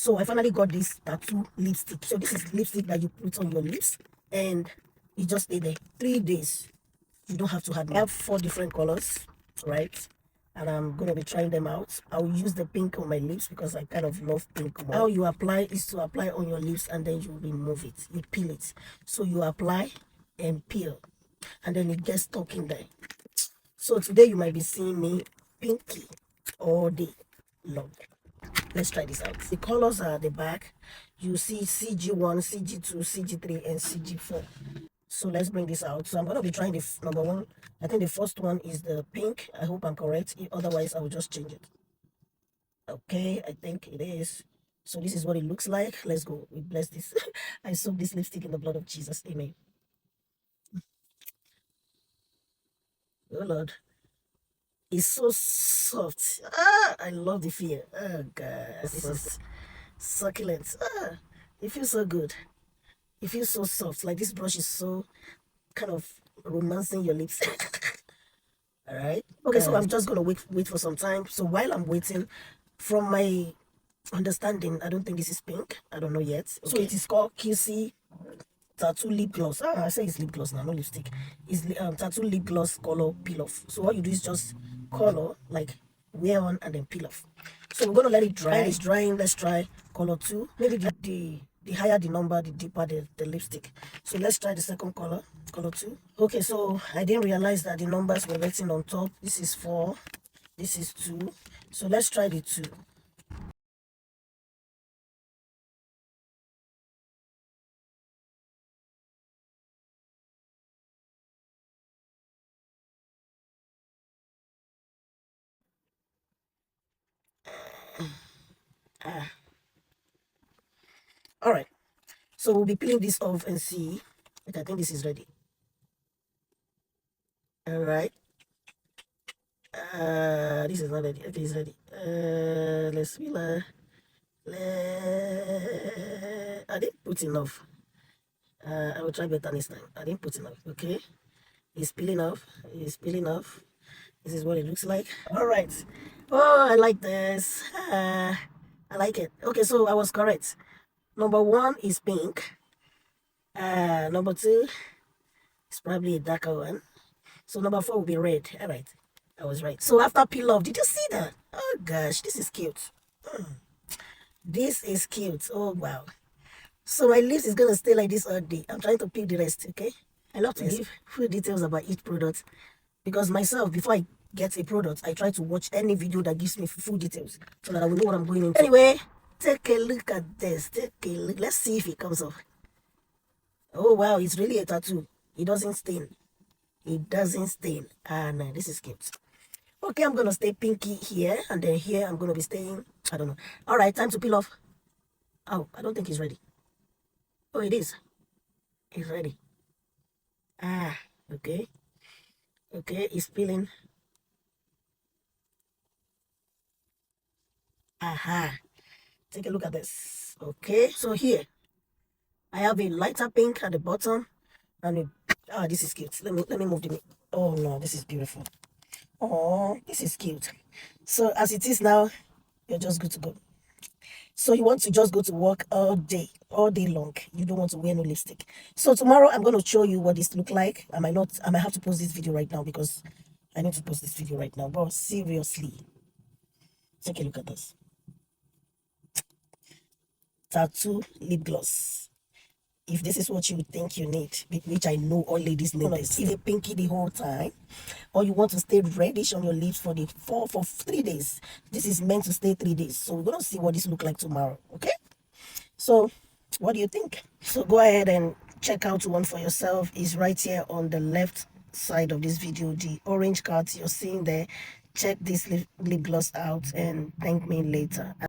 So I finally got this tattoo lipstick. So this is lipstick that you put on your lips and it just stay there 3 days. You don't have to have. I have 4 different colors, right? And I'm gonna be trying them out. I'll use the pink on my lips because I kind of love pink more. How you apply is to apply on your lips and then you remove it. You peel it. So you apply and peel, and then it gets stuck in there. So today you might be seeing me pinky all day long. Let's try this out. The colors are at the back. You see CG1, CG2, CG3, and CG4. So let's bring this out. So I'm going to be trying the number one. I think the first one is the pink. I hope I'm correct. Otherwise, I will just change it. Okay, I think it is. So this is what it looks like. Let's go. We bless this. I soak this lipstick in the blood of Jesus. Amen. Oh, Lord. It's so soft. I love the feel. Oh, God. This is succulent. It feels so good. It feels so soft. Like this brush is so kind of romancing your lips. All right. Okay, so I'm just gonna wait for some time. So while I'm waiting, from my understanding, I don't think this is pink. I don't know yet. Okay. So it is called QICIY tattoo lip gloss. I say it's lip gloss now, not lipstick. It's tattoo lip gloss color peel off. So what you do is just color, like wear on and then peel off. So we're gonna let it dry. While it's drying, let's try color 2. Maybe the higher the number, the deeper the lipstick. So let's try the second color 2. Okay, so I didn't realize that the numbers were written on top. This is 4, this is 2. So let's try the 2. All right, so we'll be peeling this off and see. Okay, I think this is ready. All right. This is not ready. Okay, it's ready. Let's feel. I didn't put enough. I will try better next time. I didn't put enough. Okay, it's peeling off. It's peeling off. This is what it looks like. All right. Oh, I like this. I like it. Okay, so I was correct. Number 1 is pink. Number 2 is probably a darker one. So number 4 will be red. All right, I was right. So after peel off, did you see that? Oh gosh, this is cute. This is cute. Oh wow. So my lips is gonna stay like this all day. I'm trying to pick the rest. Okay, I love to give full details about each product because myself, before I get a product, I try to watch any video that gives me full details so that I will know what I'm going into. Anyway, take a look at this. Take a look. Let's see if it comes off. Oh wow, it's really a tattoo. It doesn't stain. It doesn't stain. No, this is cute. Okay, I'm gonna stay pinky here, and then here I'm gonna be staying, I don't know. All right, time to peel off. Oh, I don't think it's ready. Oh, it is. It's ready. Okay. Okay, it's peeling. Take a look at this. Okay, so here I have a lighter pink at the bottom, and this is cute. Let me move the. Oh no, this is beautiful. Oh, this is cute. So as it is now, you're just good to go. So you want to just go to work all day long. You don't want to wear no lipstick. So tomorrow I'm going to show you what this look like. I might have to post this video right now because I need to post this video right now. But seriously, take a look at this. Tattoo lip gloss. If this is what you think you need, which I know all ladies need this, either pinky the whole time, or you want to stay reddish on your lips for 3 days. This is meant to stay 3 days. So we're gonna see what this look like tomorrow. Okay. So what do you think? So go ahead and check out one for yourself. It's right here on the left side of this video, the orange card you're seeing there. Check this lip gloss out and thank me later.